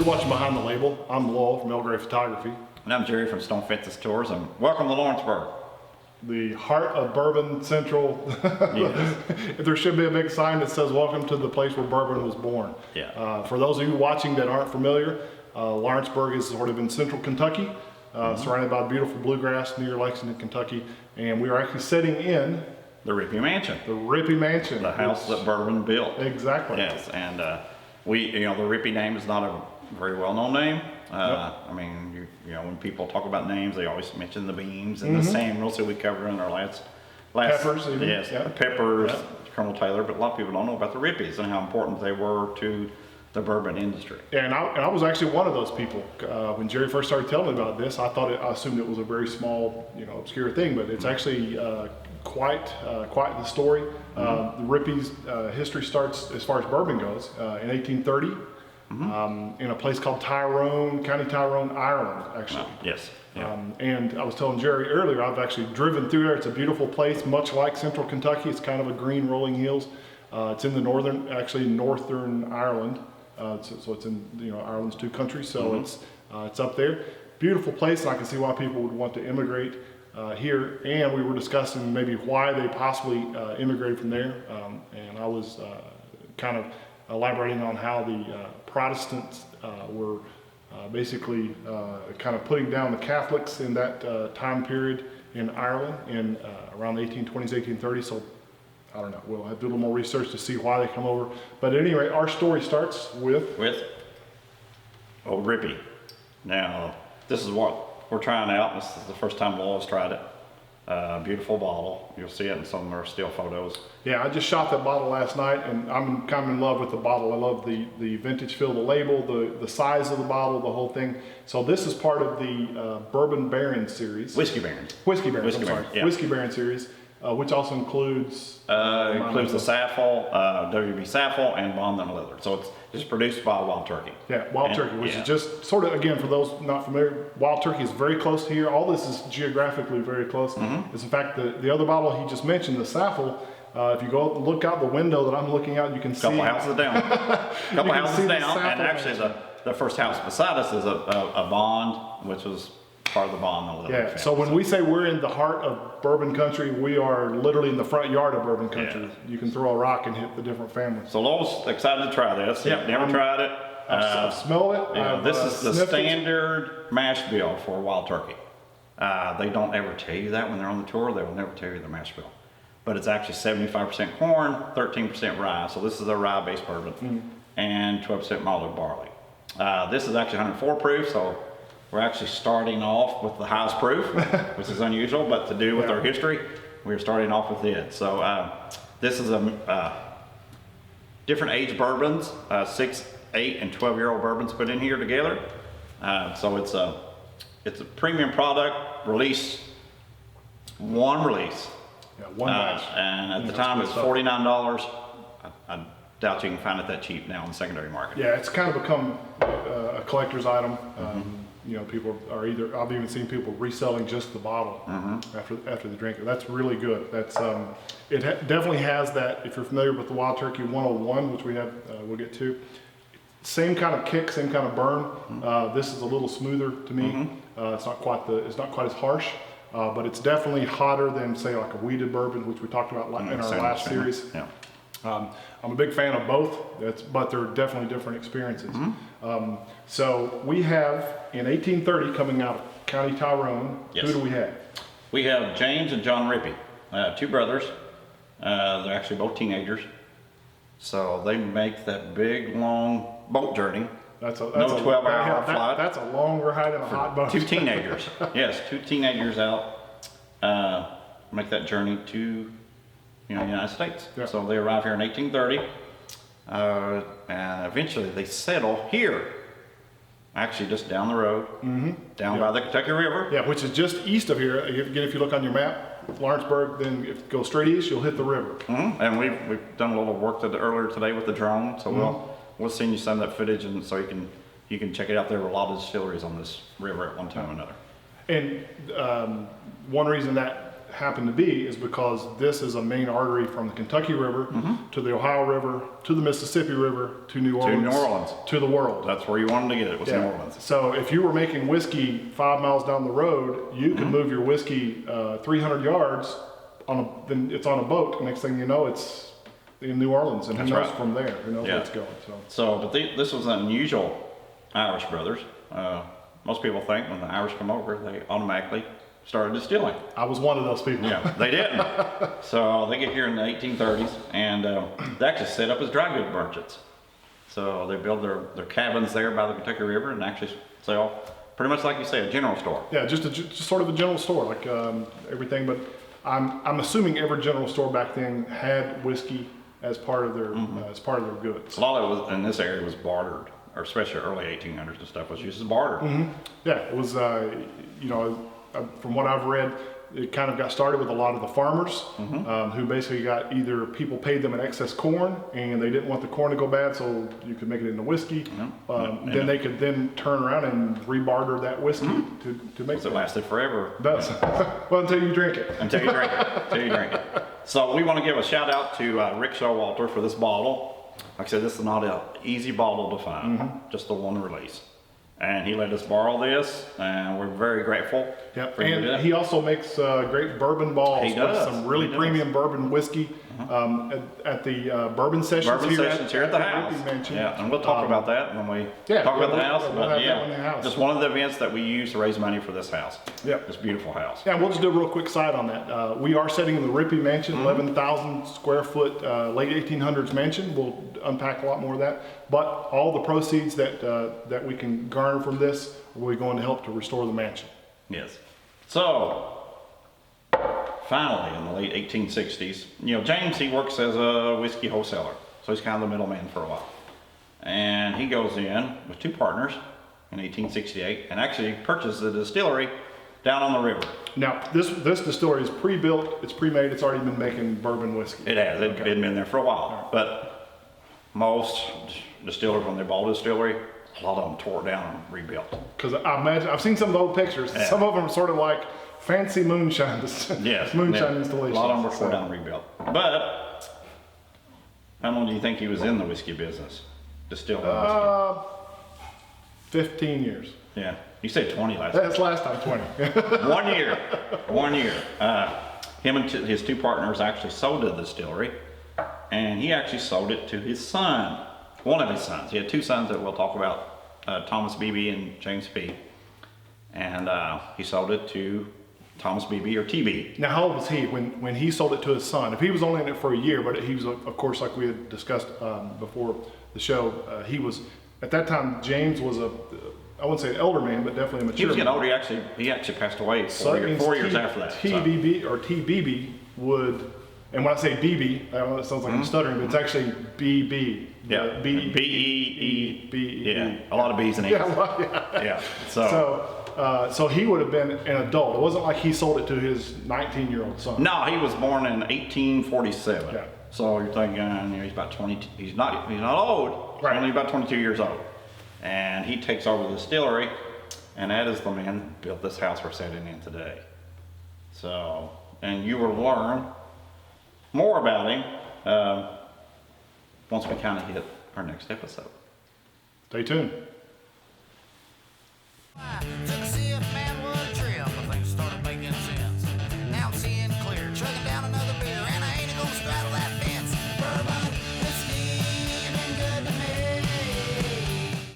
You're watching Behind the Label. I'm Lowell from El Gray Photography. And I'm Jerry from Stone Fences Tours, and welcome to Lawrenceburg. The heart of Bourbon Central. Yes. There should be a big sign that says, welcome to the place where bourbon was born. Yeah. For those of you watching that aren't familiar, Lawrenceburg is sort of in central Kentucky, surrounded by beautiful bluegrass near Lexington, Kentucky. And we are actually sitting in The Ripy Mansion. the Ripy Mansion. The house that Bourbon built. Exactly. Yes, and the Ripy name is not a very well-known name. I mean, you know, when people talk about names, they always mention the beans and the samuels that we covered in our last Peppers even. Yes, Yep. peppers, Yep. Colonel Taylor, but a lot of people don't know about the Rippies and how important they were to the bourbon industry. Yeah, and I was actually one of those people. When Jerry first started telling me about this, I assumed it was a very small, obscure thing, but it's actually quite the story. The Rippy's history starts, as far as bourbon goes, in 1830 in a place called Tyrone, County Tyrone, Ireland, actually. Yes. Yeah. And I was telling Jerry earlier, I've actually driven through there. It's a beautiful place, much like central Kentucky. It's kind of a green rolling hills. It's in the northern Ireland. So it's in Ireland's two countries. So it's up there. Beautiful place, and I can see why people would want to immigrate here. And we were discussing maybe why they possibly immigrated from there. And I was kind of elaborating on how the Protestants were basically kind of putting down the Catholics in that time period in Ireland in around the 1820s, 1830s. So I don't know, we'll have to do a little more research to see why they come over. But at any rate, our story starts with Old Ripy. Now, this is what we're trying out. This is the first time Laura's tried it. Beautiful bottle. You'll see it in some of our still photos. Yeah, I just shot that bottle last night, and I'm kind of in love with the bottle. I love the vintage feel, the label, the size of the bottle, the whole thing. So this is part of the Bourbon Baron series. Whiskey Barons. Whiskey Baron, Whiskey I'm sorry. Baron, yeah. Whiskey Baron series, which also includes... Includes the Saffel, WB Saffel, and Bond and Leather. So it's produced by Wild Turkey. Yeah, Wild Turkey, which is just sort of, again, for those not familiar, Wild Turkey is very close to here. All this is geographically very close. As in fact, the other bottle he just mentioned, the Saffel, if you go look out the window that I'm looking out, you can see... Couple houses down. And actually the first house beside us is a Bond, which was part of the Bond and Leather family. So when we say we're in the heart of bourbon country, we are literally in the front yard of bourbon country. Yeah. You can throw a rock and hit the different families. So Lowell's excited to try this. Yeah, Never tried it. I've smelled it. This is the standard mash bill for Wild Turkey. They don't ever tell you that when they're on the tour. They will never tell you the mash bill. But it's actually 75% corn, 13% rye. So this is a rye-based bourbon, and 12% malted barley. This is actually 104 proof, so we're actually starting off with the highest proof, which is unusual, but to do with our history, we're starting off with it. So this is a different age bourbons, 6, 8, and 12-year-old bourbons put in here together. So it's a premium product, one release. Yeah, one batch. And at the time it's $49. I doubt you can find it that cheap now in the secondary market. Yeah, it's kind of become a collector's item. People are I've even seen people reselling just the bottle after the drink. That's really good. That's definitely has that. If you're familiar with the Wild Turkey 101, which we have, we'll get to. Same kind of kick, same kind of burn. This is a little smoother to me. It's not quite as harsh, but it's definitely hotter than say like a wheated bourbon, which we talked about in our last series. Yeah. I'm a big fan of both, but they're definitely different experiences. So we have, in 1830, coming out of County Tyrone, who do we have? We have James and John Ripy, two brothers. They're actually both teenagers. So they make that big, long boat journey. That's a 12-hour flight. That's a long ride in a hot boat. Two teenagers. Yes, two teenagers out make that journey to the United States. Yeah. So they arrive here in 1830, and eventually they settle here, actually just down the road, down by the Kentucky River. Yeah, which is just east of here. Again, if you look on your map, Lawrenceburg, then if you go straight east, you'll hit the river. And we've done a little work earlier today with the drone, so we'll send you some of that footage, and so you can check it out. There were a lot of distilleries on this river at one time or another. And one reason that happened to be is because this is a main artery from the Kentucky River to the Ohio River to the Mississippi River to New Orleans to the world. That's where you wanted to get it, was New Orleans. So if you were making whiskey 5 miles down the road, you could move your whiskey 300 yards then it's on a boat. Next thing you know, it's in New Orleans, and who knows from there? Who knows where it's going? But this was unusual Irish brothers. Most people think when the Irish come over, they automatically started distilling. I was one of those people. Yeah, they didn't. So they get here in the 1830s, and they actually set up as dry goods merchants. So they build their cabins there by the Kentucky River and actually sell pretty much like you say, a general store. Yeah, just sort of a general store, like everything. But I'm assuming every general store back then had whiskey as part of their goods. A lot of it was in this area was bartered, or especially early 1800s and stuff was used as barter. Yeah, it was. From what I've read, it kind of got started with a lot of the farmers who basically got either people paid them an excess corn and they didn't want the corn to go bad, so you could make it into whiskey. Then they could then turn around and rebarter that whiskey to make it. It lasted forever. It does. Well, until you drink it. Until you drink it. So we want to give a shout out to Rick Showalter for this bottle. Like I said, this is not an easy bottle to find, just the one release. And he let us borrow this, and we're very grateful. Yep. And he also makes great bourbon balls with some really premium bourbon whiskey at the bourbon sessions here at the house. Yeah, and we'll talk about that when we talk about the house. We'll have that in the house. Just one of the events that we use to raise money for this house. Yep. This beautiful house. Yeah, we'll just do a real quick side on that. We are setting in the Ripy mansion, 11,000 square foot, late 1800s mansion. We'll unpack a lot more of that. But all the proceeds that we can garner from this, we're going to help to restore the mansion. Yes. So, finally, in the late 1860s, James, he works as a whiskey wholesaler. So he's kind of the middleman for a while. And he goes in with two partners in 1868 and actually purchases a distillery down on the river. Now, this distillery is pre-built, it's pre-made, it's already been making bourbon whiskey. It has. It's been there for a while. But most distillers, when they bought a distillery, a lot of them tore it down and rebuilt. Because I imagine, I've seen some of the old pictures. Yeah. Some of them are sort of like fancy moonshine installations. A lot of them were tore down and rebuilt. But how long do you think he was in the whiskey business? Distilling whiskey? 15 years. Yeah. You said 20 last time. That's last time, 20. 1 year. Him and his two partners actually sold the distillery, and he actually sold it to his son. One of his sons. He had two sons that we'll talk about, Thomas Beebe and James P. And he sold it to Thomas Beebe, or TB. Now, how old was he when he sold it to his son? If he was only in it for a year, but he was, of course, like we had discussed before the show, he was, at that time, James was I wouldn't say an elder man, but definitely a mature man. He was getting older. He actually passed away four years after that. TBB or TBB would, and when I say BB, it sounds like I'm stuttering, but it's actually BB. Yeah. B-E-E-B. Yeah. A lot of B's in it. Yeah. So he would have been an adult. It wasn't like he sold it to his 19-year-old son. No, he was born in 1847. Yeah. So you're thinking, he's about 20. He's not old. Right. He's only about 22 years old. And he takes over the distillery, and that is the man that built this house we're sitting in today. So, and you will learn more about him once we kind of hit our next episode. Stay tuned.